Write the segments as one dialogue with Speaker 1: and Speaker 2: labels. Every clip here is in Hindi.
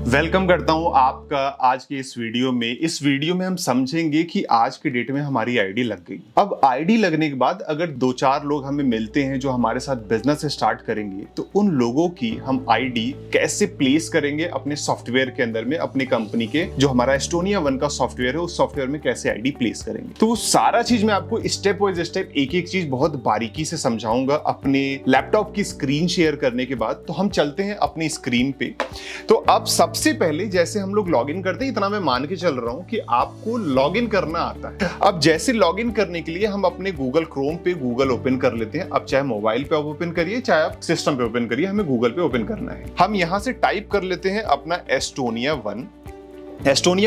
Speaker 1: वेलकम करता हूं आपका आज के इस वीडियो में हम समझेंगे कि आज के डेट में हमारी आईडी लग गई। अब आईडी लगने के बाद अगर दो चार लोग हमें मिलते हैं जो हमारे साथ बिजनेस स्टार्ट करेंगे, तो उन लोगों की हम आईडी कैसे प्लेस करेंगे अपने सॉफ्टवेयर के अंदर में, अपनी कंपनी के जो हमारा एस्टोनिया वन का सॉफ्टवेयर है उस सॉफ्टवेयर में कैसे आईडी प्लेस करेंगे। तो वो सारा चीज मैं आपको स्टेप वाइज स्टेप एक एक चीज बहुत बारीकी से समझाऊंगा अपने लैपटॉप की स्क्रीन शेयर करने के बाद। तो हम चलते हैं अपनी स्क्रीन पे। तो अब सबसे पहले जैसे हम लोग लॉगिन करते हैं, इतना मैं मान के चल रहा हूं कि आपको लॉगिन करना आता है। अब जैसे लॉगिन करने के लिए हम अपने गूगल क्रोम पे गूगल ओपन कर लेते हैं। अब चाहे मोबाइल पे आप ओपन करिए, चाहे आप सिस्टम पे ओपन करिए, हमें गूगल पे ओपन करना है। हम यहां से टाइप कर लेते हैं अपना एस्टोनिया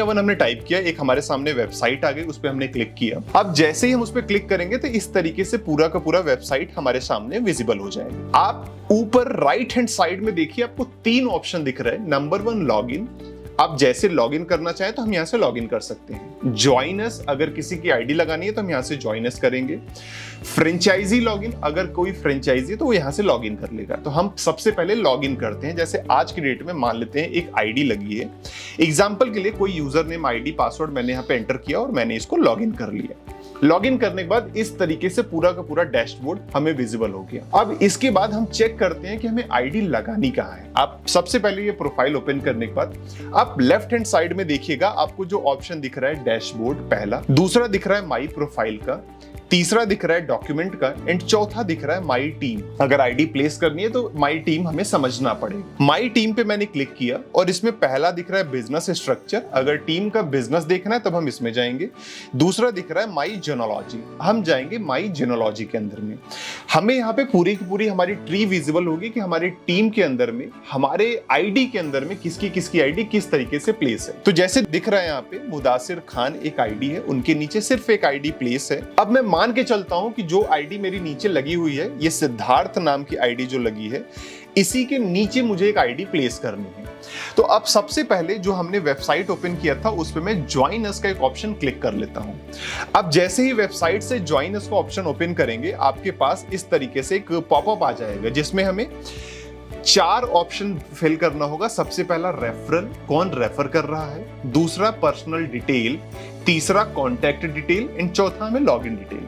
Speaker 1: वन हमने टाइप किया, एक हमारे सामने वेबसाइट आ गई, उस पर हमने क्लिक किया। अब जैसे ही हम उस पर क्लिक करेंगे तो इस तरीके से पूरा का पूरा वेबसाइट हमारे सामने विजिबल हो जाएगा। आप ऊपर राइट हैंड साइड में देखिए, आपको तीन ऑप्शन दिख रहा है। Number 1 login. आप जैसे लॉगिन करना चाहें तो हम यहां से लॉगिन कर सकते हैं। ज्वाइन अस, अगर किसी की आईडी लगानी है तो हम यहां से ज्वाइन अस करेंगे। फ्रेंचाइजी लॉगिन, अगर कोई फ्रेंचाइजी तो वो यहां से लॉगिन कर लेगा। तो हम सबसे पहले लॉगिन करते हैं। जैसे आज की डेट में मान लेते हैं एक आईडी लगी है, एग्जांपल के लिए कोई यूजर नेम आईडी पासवर्ड मैंने यहां पे एंटर किया और मैंने इसको लॉगिन कर लिया। लॉगिन करने के बाद इस तरीके से पूरा का पूरा डैशबोर्ड हमें विजिबल हो गया। अब इसके बाद हम चेक करते हैं कि हमें आईडी लगानी कहां है। आप सबसे पहले ये प्रोफाइल ओपन करने के बाद आप लेफ्ट हैंड साइड में देखिएगा, आपको जो ऑप्शन दिख रहा है डैशबोर्ड पहला, दूसरा दिख रहा है माई प्रोफाइल का, तीसरा दिख रहा है डॉक्यूमेंट का, एंड चौथा दिख रहा है माई टीम। अगर आईडी प्लेस करनी है तो माई टीम हमें समझना पड़ेगा। माई टीम पे मैंने क्लिक किया और इसमें पहला दिख रहा है बिजनेस स्ट्रक्चर। अगर टीम का बिजनेस देखना है तब हम इसमें जाएंगे। दूसरा दिख रहा है माई जेनोलॉजी, हम जाएंगे माई जेनोलॉजी के अंदर में। हमें यहाँ पे पूरी की पूरी हमारी ट्री विजिबल होगी कि हमारे टीम के अंदर में, हमारे आईडी के अंदर में किसकी आईडी किस तरीके से प्लेस है। तो जैसे दिख रहा है यहाँ पे मुदासिर खान एक आईडी है, उनके नीचे सिर्फ एक आईडी प्लेस है। अब मैं मान के चलता हूं कि जो आईडी मेरी नीचे लगी हुई है, ये सिद्धार्थ नाम की आईडी जो लगी है, इसी के नीचे मुझे एक आईडी प्लेस करनी है। तो अब सबसे पहले जो हमने वेबसाइट ओपन किया था उस पे मैं ज्वाइन अस का एक ऑप्शन क्लिक कर लेता हूं। अब जैसे ही वेबसाइट से ज्वाइन अस का ऑप्शन ओपन करेंगे, आपके पास इस तरीके से एक पॉपअप आ जाएगा जिसमें हमें 4 ऑप्शन फिल करना होगा। सबसे पहला रेफरल, कौन रेफर कर रहा है, दूसरा पर्सनल डिटेल, तीसरा कॉन्टैक्ट डिटेल, एंड चौथा हमें लॉगिन डिटेल।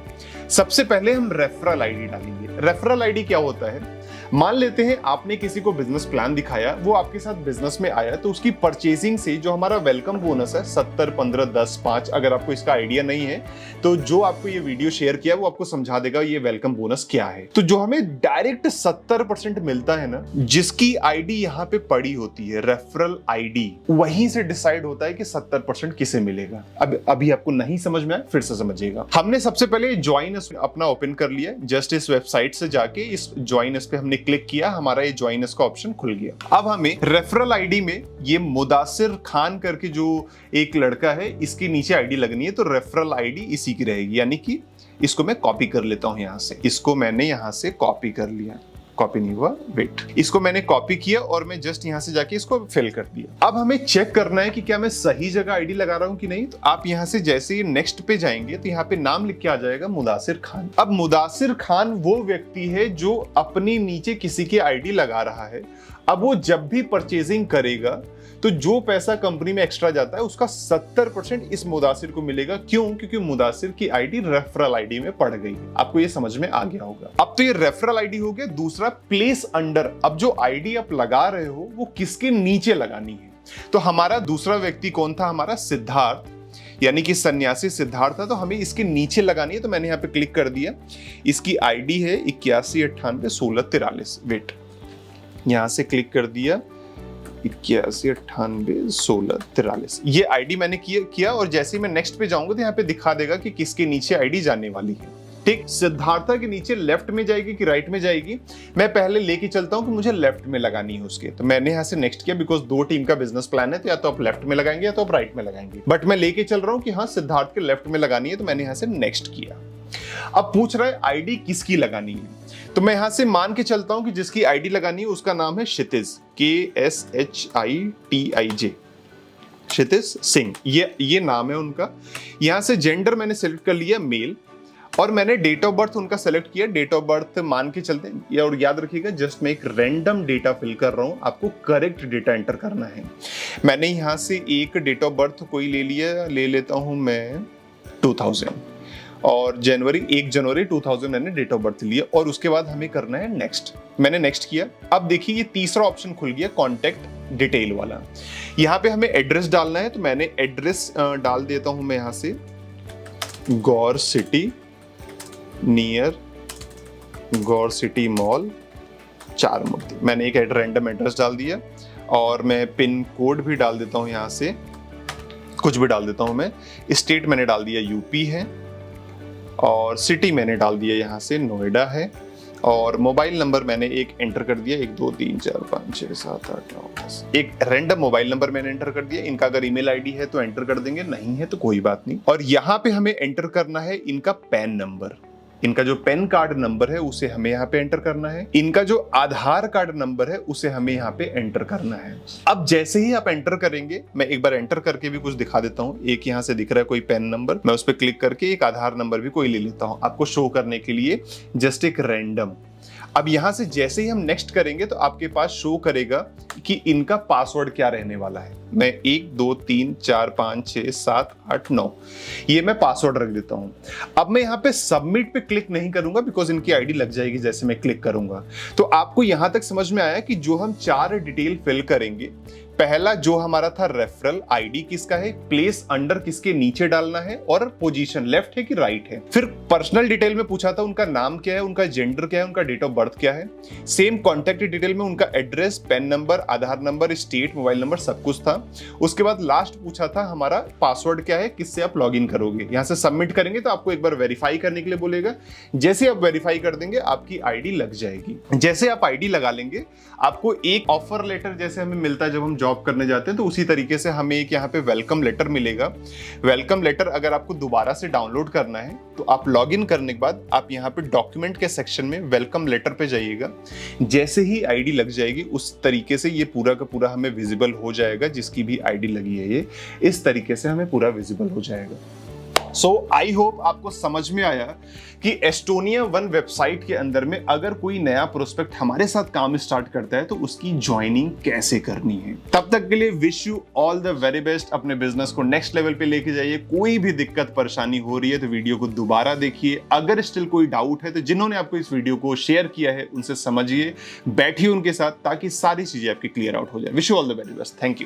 Speaker 1: सबसे पहले हम रेफरल आईडी डालेंगे। रेफरल आईडी क्या होता है, मान लेते हैं आपने किसी को बिजनेस प्लान दिखाया, वो आपके साथ बिजनेस में आया, तो उसकी परचेजिंग से जो हमारा वेलकम बोनस है 70, 15, 10, 5, अगर आपको इसका आइडिया नहीं है तो जो आपको ये वीडियो शेयर किया वो आपको समझा देगा ये वेलकम बोनस क्या है। तो जो हमें डायरेक्ट 70% मिलता है ना, जिसकी आईडी यहाँ पे पड़ी होती है रेफरल आईडी, वहीं से डिसाइड होता है कि 70% किसे मिलेगा। अब अभी आपको नहीं समझ में आया, फिर से समझिएगा। हमने सबसे पहले ज्वाइन अस अपना ओपन कर लिया। जस्ट इस वेबसाइट से जाके इस ज्वाइन अस पे हमने क्लिक किया, हमारा ये ज्वाइन अस का ऑप्शन खुल गया। अब हमें रेफरल आईडी में ये मुदासिर खान करके जो एक लड़का है, इसके नीचे आईडी लगनी है, तो रेफरल आईडी इसी की रहेगी। यानी कि इसको मैं कॉपी कर लेता हूं यहां से, इसको मैंने यहां से कॉपी कर लिया। कॉपी नहीं हुआ, वेट, इसको मैंने कॉपी किया और मैं जस्ट यहां से जाके इसको फिल कर दिया। अब हमें चेक करना है कि क्या मैं सही जगह आईडी लगा रहा हूं कि नहीं। तो आप यहां से जैसे ही नेक्स्ट पे जाएंगे तो यहाँ पे नाम लिख के आ जाएगा मुदासिर खान। अब मुदासिर खान वो व्यक्ति है जो अपनी नीचे किसी की आईडी लगा रहा है। अब वो जब भी परचेजिंग करेगा तो जो पैसा कंपनी में एक्स्ट्रा जाता है उसका 70% इस मुदासिर को मिलेगा। क्यों? क्योंकि मुदासिर की आईडी रेफरल आईडी में पड़ गई है। आपको ये समझ में आ गया होगा। अब तो ये रेफरल आईडी हो गया। दूसरा प्लेस अंडर, अब जो आईडी आप लगा रहे हो वो किसके नीचे लगानी है। तो हमारा दूसरा व्यक्ति कौन था, हमारा सिद्धार्थ, यानी कि सन्यासी सिद्धार्थ था, तो हमें इसके नीचे लगानी है। तो मैंने यहाँ पे क्लिक कर दिया। इसकी आईडी है 81981643। वेट, यहां से क्लिक कर दिया 81981643। ये आईडी मैंने किया और जैसे ही मैं नेक्स्ट पे जाऊंगा तो यहाँ पे दिखा देगा कि किसके नीचे आईडी जाने वाली है। ठीक, सिद्धार्था के नीचे लेफ्ट में जाएगी कि राइट में जाएगी, मैं पहले लेके चलता हूं कि मुझे लेफ्ट में लगानी है उसके। तो मैंने यहां से नेक्स्ट किया, बिकॉज 2 टीम का बिजनेस प्लान है, तो या तो आप लेफ्ट में लगाएंगे या तो आप राइट में लगाएंगे। बट मैं लेके चल रहा हूं कि हाँ सिद्धार्थ के लेफ्ट में लगानी है, तो मैंने यहां से नेक्स्ट किया। अब पूछ रहा है आईडी किसकी लगानी है, तो मैं यहां से मान के चलता हूं कि जिसकी आईडी लगानी है उसका नाम है क्षितिज, KSHITIJ, क्षितिज सिंह, ये नाम है उनका। यहां से जेंडर मैंने सिलेक्ट कर लिया मेल, और मैंने डेट ऑफ बर्थ उनका सेलेक्ट किया, डेट ऑफ बर्थ मान के चलते हैं ये। और याद रखिएगा जस्ट मैं एक रैंडम डेटा फिल कर रहा हूं, आपको करेक्ट डेटा एंटर करना है। मैंने यहां से एक डेट ऑफ बर्थ कोई ले लिया, ले लेता हूं मैं 2000, और 1 जनवरी 2000 मैंने डेट ऑफ बर्थ लिया। और उसके बाद हमें करना है नेक्स्ट। मैंने नेक्स्ट किया। अब देखिए ये तीसरा ऑप्शन खुल गया, कॉन्टेक्ट डिटेल वाला। यहाँ पे हमें एड्रेस डालना है, तो मैंने एड्रेस डाल देता हूं मैं यहां से, गौर सिटी, नियर गौर सिटी मॉल, चारमूर्ति। मैंने एक रैंडम एड्रेस डाल दिया और मैं पिन कोड भी डाल देता हूं, यहां से कुछ भी डाल देता हूं मैं। स्टेट मैंने डाल दिया यूपी है, और सिटी मैंने डाल दिया यहां से नोएडा है, और मोबाइल नंबर मैंने एक एंटर कर दिया 1 2 3 4 5 6 7 8 9 10। एक रैंडम मोबाइल नंबर मैंने एंटर कर दिया। इनका अगर ईमेल आईडी है तो एंटर कर देंगे, नहीं है तो कोई बात नहीं। और यहाँ पे हमें एंटर करना है इनका पैन नंबर। इनका जो पैन कार्ड नंबर है उसे हमें यहाँ पे एंटर करना है। इनका जो आधार कार्ड नंबर है उसे हमें यहाँ पे एंटर करना है। अब जैसे ही आप एंटर करेंगे, मैं एक बार एंटर करके भी कुछ दिखा देता हूँ। एक यहाँ से दिख रहा है कोई पैन नंबर, मैं उस पर क्लिक करके एक आधार नंबर भी कोई ले लेता हूँ आपको शो करने के लिए, जस्ट एक रैंडम। अब यहां से जैसे ही हम नेक्स्ट करेंगे तो आपके पास शो करेगा कि इनका पासवर्ड क्या रहने वाला है। मैं 1 2 3 4 5 6 7 8 9 ये मैं पासवर्ड रख देता हूं। अब मैं यहां पे सबमिट पे क्लिक नहीं करूंगा, बिकॉज इनकी आईडी लग जाएगी जैसे मैं क्लिक करूंगा। तो आपको यहां तक समझ में आया कि जो हम 4 डिटेल फिल करेंगे, पहला जो हमारा था रेफरल आईडी किसका है, प्लेस अंडर किसके नीचे डालना है, और पोजीशन लेफ्ट है कि राइट है। फिर पर्सनल डिटेल में पूछा था उनका नाम क्या है, उनका जेंडर क्या है, उनका डेट ऑफ बर्थ क्या है। सेम कॉन्टैक्ट डिटेल में उनका एड्रेस, पेन नंबर, आधार नंबर, स्टेट, मोबाइल नंबर सब कुछ था। उसके बाद लास्ट पूछा था हमारा पासवर्ड क्या है, किससे आप लॉग इन करोगे। यहां से सबमिट करेंगे तो आपको एक बार वेरीफाई करने के लिए बोलेगा। जैसे आप वेरीफाई कर देंगे आपकी आईडी लग जाएगी। जैसे आप आईडी लगा लेंगे, आपको एक ऑफर लेटर जैसे हमें मिलता है जब हम जॉब करने जाते हैं, तो उसी तरीके से हमें एक यहाँ पे वेलकम लेटर मिलेगा। वेलकम लेटर अगर आपको दोबारा से डाउनलोड करना है तो आप लॉग इन करने के बाद आप यहाँ पे डॉक्यूमेंट के सेक्शन में वेलकम लेटर पे जाइएगा। जैसे ही आईडी लग जाएगी उस तरीके से ये पूरा का पूरा हमें विजिबल हो जाएगा। जिसकी भी आईडी लगी है ये इस तरीके से हमें पूरा विजिबल हो जाएगा। सो आई होप आपको समझ में आया कि एस्टोनिया वन वेबसाइट के अंदर में अगर कोई नया प्रोस्पेक्ट हमारे साथ काम स्टार्ट करता है तो उसकी ज्वाइनिंग कैसे करनी है। तब तक के लिए wish you all the very best. अपने बिजनेस को नेक्स्ट लेवल पे लेके जाइए। कोई भी दिक्कत परेशानी हो रही है तो वीडियो को दोबारा देखिए। अगर स्टिल कोई डाउट है तो जिन्होंने आपको इस वीडियो को शेयर किया है उनसे समझिए, बैठिए उनके साथ, ताकि सारी चीजें आपकी क्लियर आउट हो जाए। Wish you all the very best. Thank you.